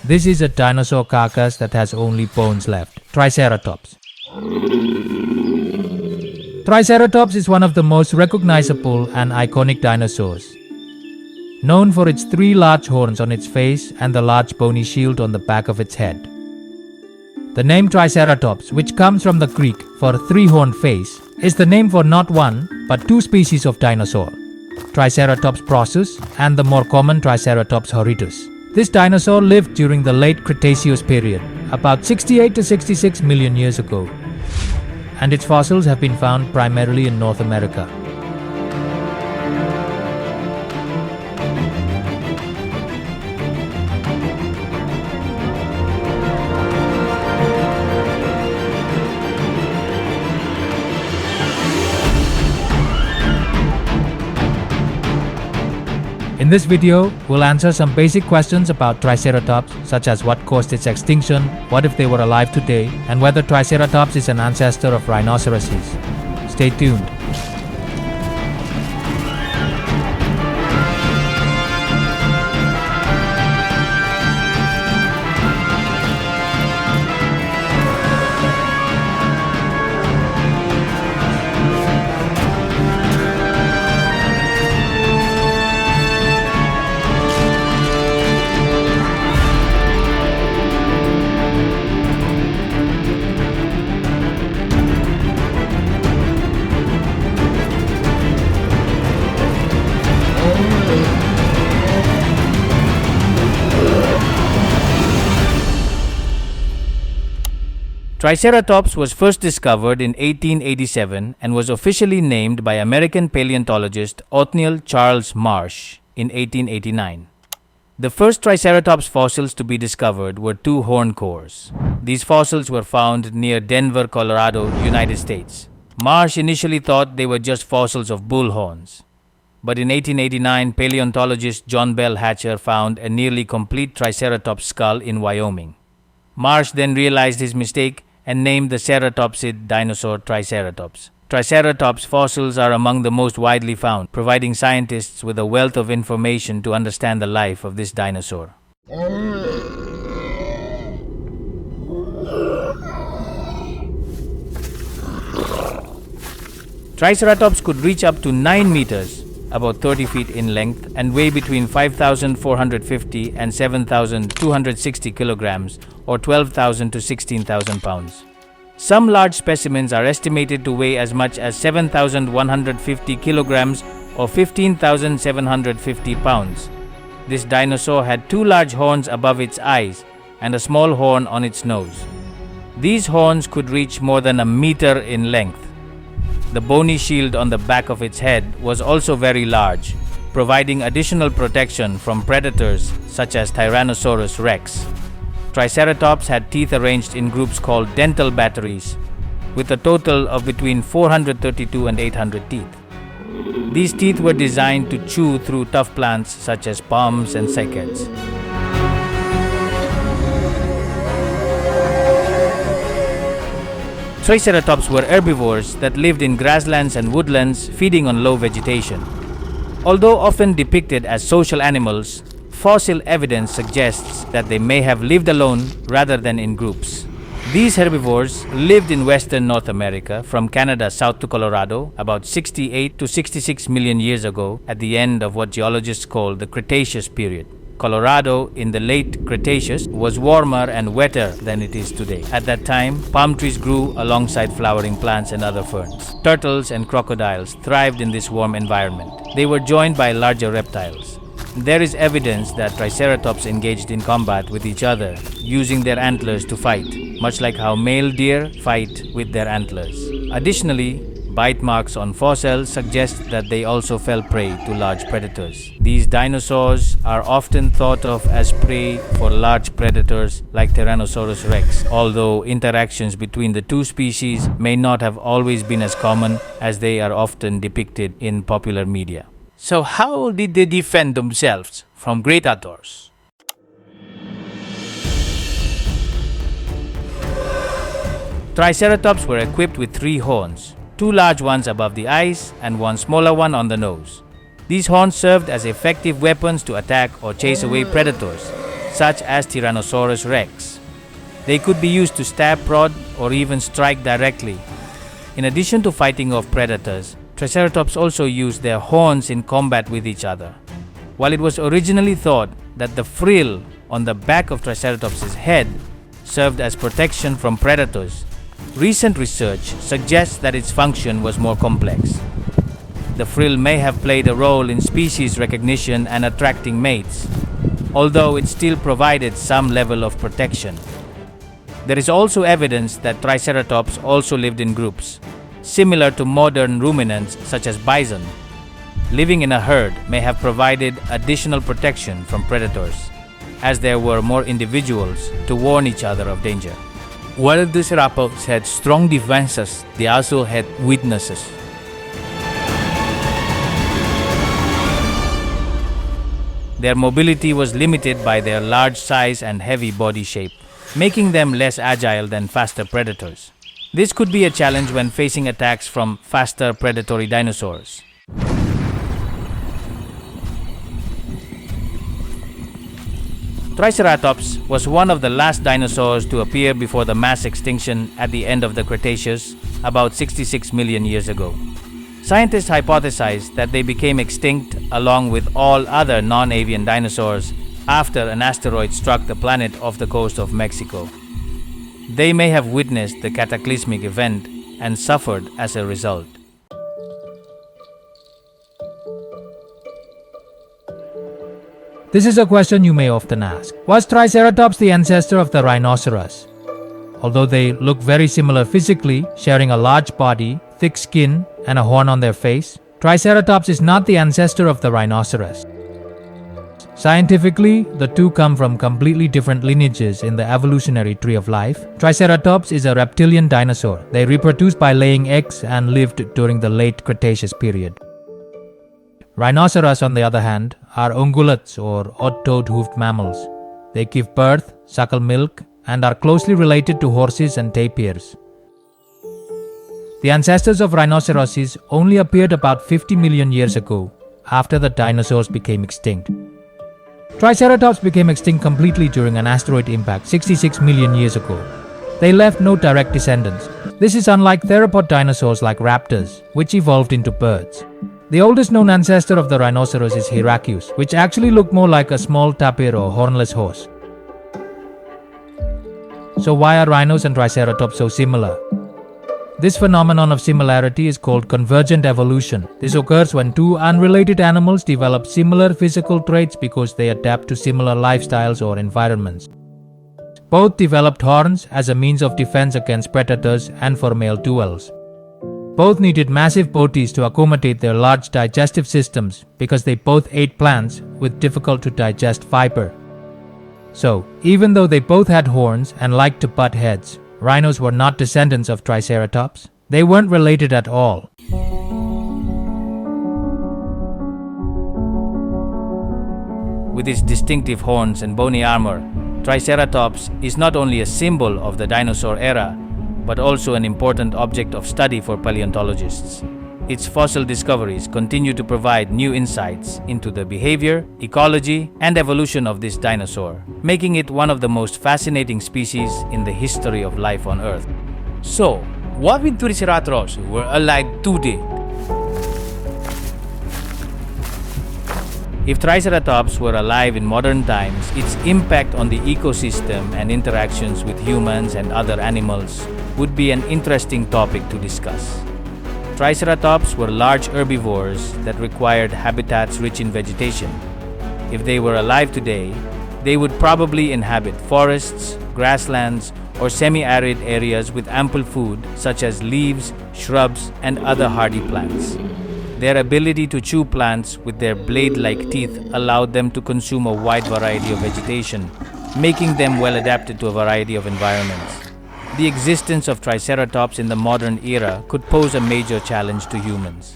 This is a dinosaur carcass that has only bones left. Triceratops. Triceratops is one of the most recognizable and iconic dinosaurs. Known for its 3 large horns on its face and the large bony shield on the back of its head. The name Triceratops, which comes from the Greek for 3-horned face, is the name for not one, but 2 species of dinosaur. Triceratops prorsus and the more common Triceratops horridus. This dinosaur lived during the late Cretaceous period, about 68 to 66 million years ago, and its fossils have been found primarily in North America. In this video, we'll answer some basic questions about Triceratops, such as what caused its extinction, what if they were alive today, and whether Triceratops is an ancestor of rhinoceroses. Stay tuned. Triceratops was first discovered in 1887 and was officially named by American paleontologist Othniel Charles Marsh in 1889. The first Triceratops fossils to be discovered were 2 horn cores. These fossils were found near Denver, Colorado, United States. Marsh initially thought they were just fossils of bull horns. But in 1889, paleontologist John Bell Hatcher found a nearly complete Triceratops skull in Wyoming. Marsh then realized his mistake and named the ceratopsid dinosaur Triceratops. Triceratops fossils are among the most widely found, providing scientists with a wealth of information to understand the life of this dinosaur. Triceratops could reach up to 9 meters, about 30 feet in length, and weigh between 5,450 and 7,260 kilograms, or 12,000 to 16,000 pounds. Some large specimens are estimated to weigh as much as 7,150 kilograms, or 15,750 pounds. This dinosaur had 2 large horns above its eyes and a small horn on its nose. These horns could reach more than a meter in length. The bony shield on the back of its head was also very large, providing additional protection from predators such as Tyrannosaurus rex. Triceratops had teeth arranged in groups called dental batteries, with a total of between 432 and 800 teeth. These teeth were designed to chew through tough plants such as palms and cycads. Triceratops were herbivores that lived in grasslands and woodlands, feeding on low vegetation. Although often depicted as social animals, fossil evidence suggests that they may have lived alone rather than in groups. These herbivores lived in western North America from Canada south to Colorado about 68 to 66 million years ago at the end of what geologists call the Cretaceous Period. Colorado in the late Cretaceous was warmer and wetter than it is today. At that time, palm trees grew alongside flowering plants and other ferns. Turtles and crocodiles thrived in this warm environment. They were joined by larger reptiles. There is evidence that Triceratops engaged in combat with each other, using their antlers to fight, much like how male deer fight with their antlers. Additionally, bite marks on fossils suggest that they also fell prey to large predators. These dinosaurs are often thought of as prey for large predators like Tyrannosaurus rex, although interactions between the 2 species may not have always been as common as they are often depicted in popular media. So how did they defend themselves from predators? Triceratops were equipped with 3 horns, 2 large ones above the eyes and 1 smaller one on the nose. These horns served as effective weapons to attack or chase away predators, such as Tyrannosaurus rex. They could be used to stab, prod, or even strike directly. In addition to fighting off predators, Triceratops also used their horns in combat with each other. While it was originally thought that the frill on the back of Triceratops' head served as protection from predators, recent research suggests that its function was more complex. The frill may have played a role in species recognition and attracting mates, although it still provided some level of protection. There is also evidence that Triceratops also lived in groups, similar to modern ruminants such as bison. Living in a herd may have provided additional protection from predators, as there were more individuals to warn each other of danger. While the Triceratops had strong defenses, they also had weaknesses. Their mobility was limited by their large size and heavy body shape, making them less agile than faster predators. This could be a challenge when facing attacks from faster predatory dinosaurs. Triceratops was one of the last dinosaurs to appear before the mass extinction at the end of the Cretaceous, about 66 million years ago. Scientists hypothesize that they became extinct along with all other non-avian dinosaurs after an asteroid struck the planet off the coast of Mexico. They may have witnessed the cataclysmic event and suffered as a result. This is a question you may often ask. Was Triceratops the ancestor of the rhinoceros? Although they look very similar physically, sharing a large body, thick skin, and a horn on their face, Triceratops is not the ancestor of the rhinoceros. Scientifically, the two come from completely different lineages in the evolutionary tree of life. Triceratops is a reptilian dinosaur. They reproduced by laying eggs and lived during the late Cretaceous period. Rhinoceros, on the other hand, are ungulates or odd-toed hoofed mammals. They give birth, suckle milk, and are closely related to horses and tapirs. The ancestors of rhinoceroses only appeared about 50 million years ago, after the dinosaurs became extinct. Triceratops became extinct completely during an asteroid impact 66 million years ago. They left no direct descendants. This is unlike theropod dinosaurs like raptors, which evolved into birds. The oldest known ancestor of the rhinoceros is Heracus, which actually looked more like a small tapir or hornless horse. So why are rhinos and Triceratops so similar? This phenomenon of similarity is called convergent evolution. This occurs when two unrelated animals develop similar physical traits because they adapt to similar lifestyles or environments. Both developed horns as a means of defense against predators and for male duels. Both needed massive bodies to accommodate their large digestive systems because they both ate plants with difficult to digest fiber. So, even though they both had horns and liked to butt heads, rhinos were not descendants of Triceratops. They weren't related at all. With its distinctive horns and bony armor, Triceratops is not only a symbol of the dinosaur era, but also an important object of study for paleontologists. Its fossil discoveries continue to provide new insights into the behavior, ecology, and evolution of this dinosaur, making it one of the most fascinating species in the history of life on Earth. So, what if Triceratops were alive today? If Triceratops were alive in modern times, its impact on the ecosystem and interactions with humans and other animals would be an interesting topic to discuss. Triceratops were large herbivores that required habitats rich in vegetation. If they were alive today, they would probably inhabit forests, grasslands, or semi-arid areas with ample food such as leaves, shrubs, and other hardy plants. Their ability to chew plants with their blade-like teeth allowed them to consume a wide variety of vegetation, making them well adapted to a variety of environments. The existence of Triceratops in the modern era could pose a major challenge to humans.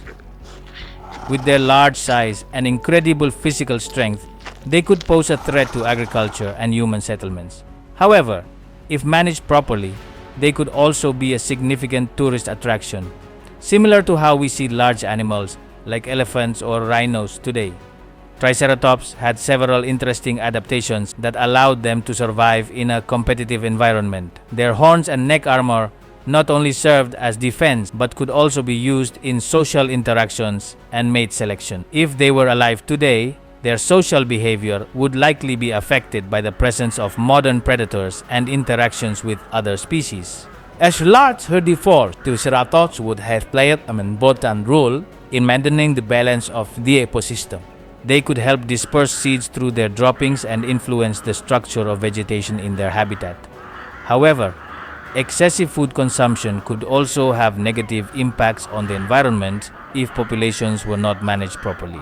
With their large size and incredible physical strength, they could pose a threat to agriculture and human settlements. However, if managed properly, they could also be a significant tourist attraction, similar to how we see large animals like elephants or rhinos today. Triceratops had several interesting adaptations that allowed them to survive in a competitive environment. Their horns and neck armor not only served as defense but could also be used in social interactions and mate selection. If they were alive today, their social behavior would likely be affected by the presence of modern predators and interactions with other species. As large herbivores, Triceratops would have played an important role in maintaining the balance of the ecosystem. They could help disperse seeds through their droppings and influence the structure of vegetation in their habitat. However, excessive food consumption could also have negative impacts on the environment if populations were not managed properly.